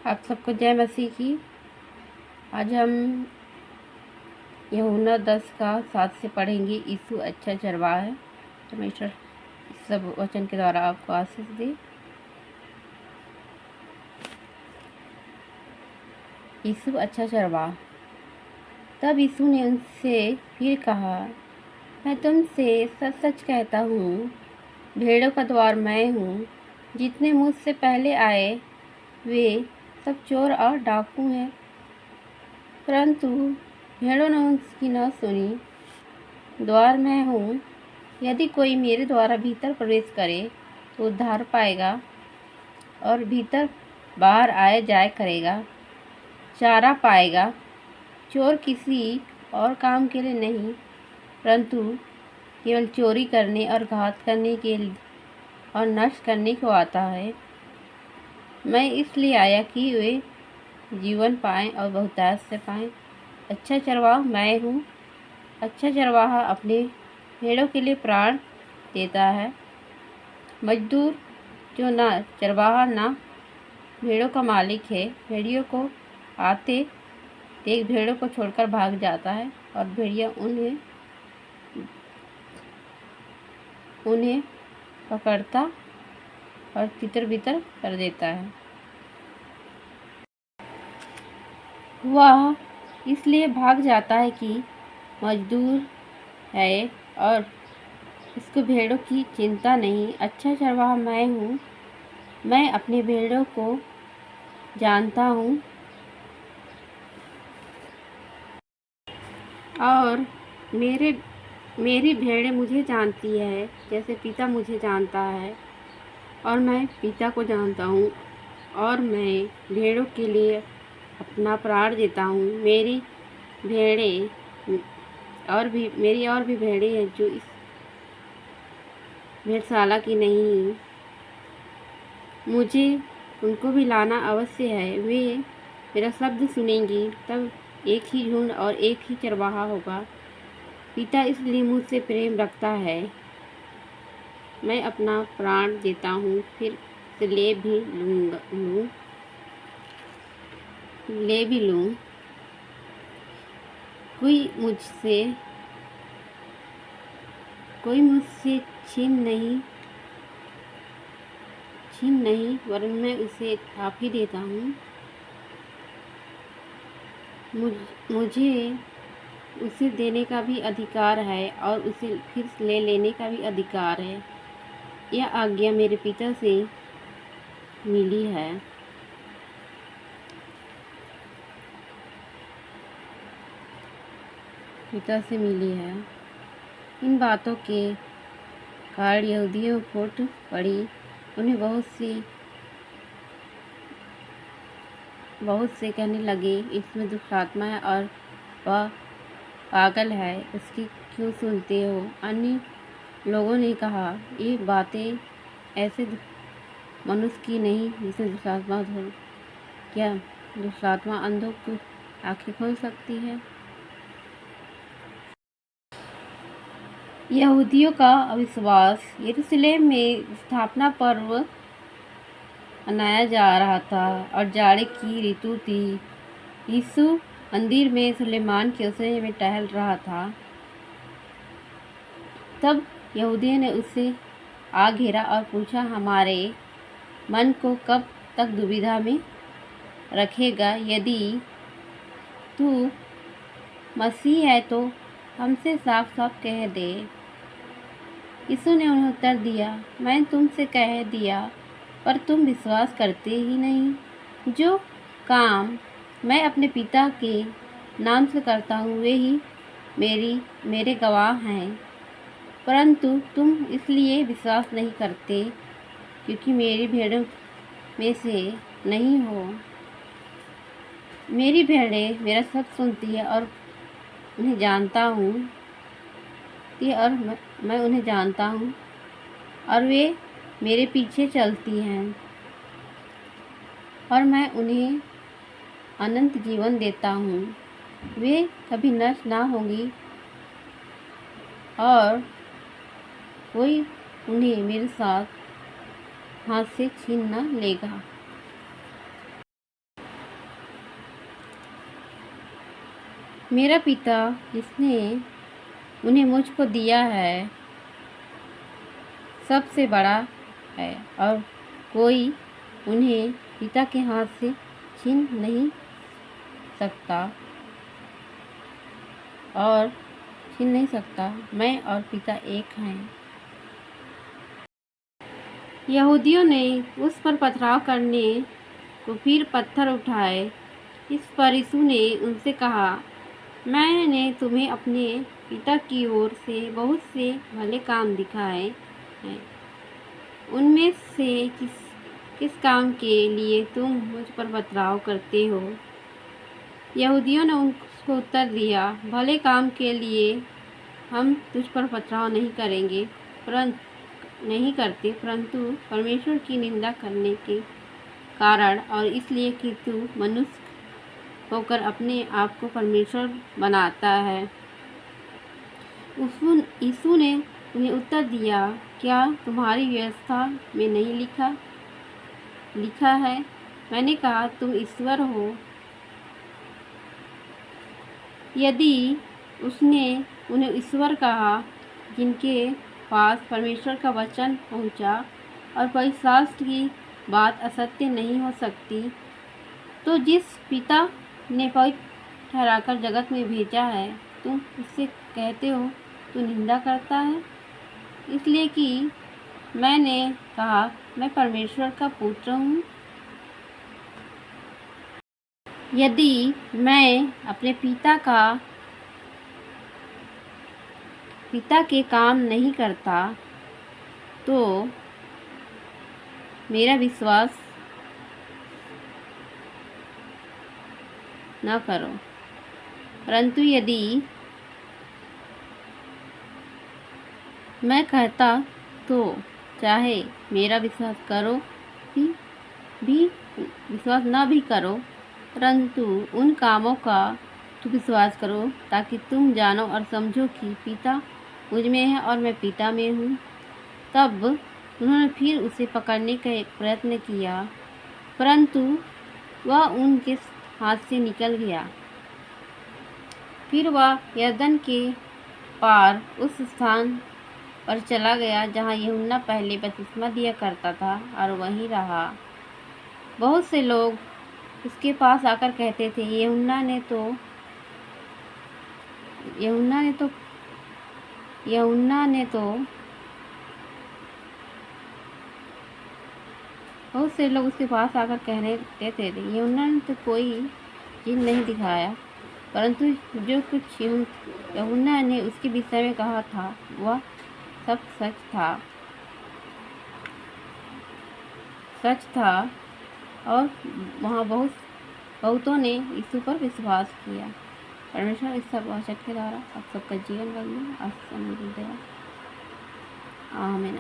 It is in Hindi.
आप सबको जय मसीह की। आज हम यूहन्ना 10 का 7 से पढ़ेंगे। यीशु अच्छा चरवाहा है। परमेश्वर इस सब वचन के द्वारा आपको आशीष दे। यीशु अच्छा चरवाहा। तब यीशु ने उनसे फिर कहा, मैं तुमसे सच सच कहता हूँ, भेड़ों का द्वार मैं हूँ। जितने मुझसे पहले आए वे सब चोर और डाकू हैं, परंतु भेड़ों ने उसकी न सुनी। द्वार मैं हूँ। यदि कोई मेरे द्वारा भीतर प्रवेश करे तो उद्धार पाएगा और भीतर बाहर आए जाए करेगा, चारा पाएगा। चोर किसी और काम के लिए नहीं, परंतु केवल चोरी करने और घात करने के लिए और नष्ट करने को आता है। मैं इसलिए आया कि वे जीवन पाएं और बहुतायत से पाएं। अच्छा चरवाहा मैं हूँ। अच्छा चरवाहा अपने भेड़ों के लिए प्राण देता है। मजदूर जो ना चरवाहा ना भेड़ों का मालिक है, भेड़ियों को आते देख भेड़ों को छोड़कर भाग जाता है और भेड़िया उन्हें पकड़ता और तितर बितर कर देता है। वह इसलिए भाग जाता है कि मजदूर है और इसको भेड़ों की चिंता नहीं। अच्छा चरवाहा मैं हूँ। मैं अपने भेड़ों को जानता हूँ और मेरी भेड़ें मुझे जानती है, जैसे पिता मुझे जानता है और मैं पिता को जानता हूँ और मैं भेड़ों के लिए अपना प्राण देता हूँ। मेरी और भी भेड़ें हैं जो इस भेड़शाला की नहीं। मुझे उनको भी लाना अवश्य है। वे मेरा शब्द सुनेंगी, तब एक ही झुंड और एक ही चरवाहा होगा। पिता इसलिए मुझसे प्रेम रखता है, मैं अपना प्राण देता हूँ, फिर से ले भी लूँ। कोई मुझसे छीन नहीं, वरन मैं उसे आप ही देता हूँ। मुझे उसे देने का भी अधिकार है और उसे फिर ले लेने का भी अधिकार है। यह आज्ञा मेरे पिता से मिली है। इन बातों के कारण यहूदियों फूट पड़ी। उन्हें बहुत से कहने लगे, इसमें दुष्ट आत्मा है और वह पागल है, उसकी क्यों सुनते हो? अन्य लोगों ने कहा, ये बातें ऐसे मनुष्य की नहीं जिसे दुष्ट आत्मा हो। क्या दुष्ट आत्मा अंधों की आँखें खोल सकती है? यहूदियों का अविश्वास। यरूशलेम में स्थापना पर्व मनाया जा रहा था और जाड़े की ऋतु थी। यीशु मंदिर में सुलेमान के ओसारे में टहल रहा था। तब यहूदियों ने उसे आ घेरा और पूछा, हमारे मन को कब तक दुविधा में रखेगा? यदि तू मसीह है तो हमसे साफ साफ कह दे। यीशु ने उन्हें उत्तर दिया, मैं तुमसे कह दिया, पर तुम विश्वास करते ही नहीं। जो काम मैं अपने पिता के नाम से करता हूँ वे ही मेरे गवाह हैं, परंतु तुम इसलिए विश्वास नहीं करते क्योंकि मेरी भेड़ों में से नहीं हो। मेरी भेड़ें मेरा शब्द सुनती है और उन्हें जानता हूँ और मैं उन्हें जानता हूँ और वे मेरे पीछे चलती हैं और मैं उन्हें अनंत जीवन देता हूँ। वे कभी नष्ट ना होंगी और कोई उन्हें मेरे हाथ से छीन न लेगा। मेरा पिता जिसने उन्हें मुझको दिया है सबसे बड़ा है और कोई उन्हें पिता के हाथ से छीन नहीं सकता और छीन नहीं सकता। मैं और पिता एक हैं। यहूदियों ने उस पर पथराव करने को फिर पत्थर उठाए। इस पर यीशु ने उनसे कहा, मैंने तुम्हें अपने पिता की ओर से बहुत से भले काम दिखाए हैं। उनमें से किस काम के लिए तुम मुझ पर पथराव करते हो? यहूदियों ने उसको उत्तर दिया, भले काम के लिए हम तुझ पर पथराव नहीं करते, परंतु परमेश्वर की निंदा करने के कारण और इसलिए कि तू मनुष्य होकर अपने आप को परमेश्वर बनाता है। यीशु ने उन्हें उत्तर दिया, क्या तुम्हारी व्यवस्था में नहीं लिखा है, मैंने कहा तुम ईश्वर हो? यदि उसने उन्हें ईश्वर कहा जिनके पास परमेश्वर का वचन पहुंचा और पवित्र शास्त्र की बात असत्य नहीं हो सकती, तो जिस पिता ने पवित्र ठहराकर जगत में भेजा है तुम उससे कहते हो तू निंदा करता है, इसलिए कि मैंने कहा मैं परमेश्वर का पुत्र हूँ। यदि मैं अपने पिता के काम नहीं करता तो मेरा विश्वास न करो, परंतु यदि मैं कहता तो चाहे मेरा विश्वास करो भी विश्वास न भी करो, परंतु उन कामों का तुम विश्वास करो ताकि तुम जानो और समझो कि पिता मुझ में है और मैं पिता में हूँ। तब उन्होंने फिर उसे पकड़ने का प्रयत्न किया, परंतु वह उनके हाथ से निकल गया। फिर वह यरदन के पार उस स्थान पर चला गया जहाँ यूहन्ना पहले बपतिस्मा दिया करता था और वहीं रहा। बहुत से लोग उसके पास आकर कहते थे, यूहन्ना ने तो बहुत से लोग उसके पास आकर कहते थे, यूहन्ना ने तो कोई चीज़ नहीं दिखाया, परंतु जो कुछ यूहन्ना ने उसके विषय में कहा था वह सब सच था और वहाँ बहुतों ने यीशु पर विश्वास किया। परमेश्वर इस सब वचन के द्वारा आप सबका जीवन बदले और समृद्धि दे। आमीन।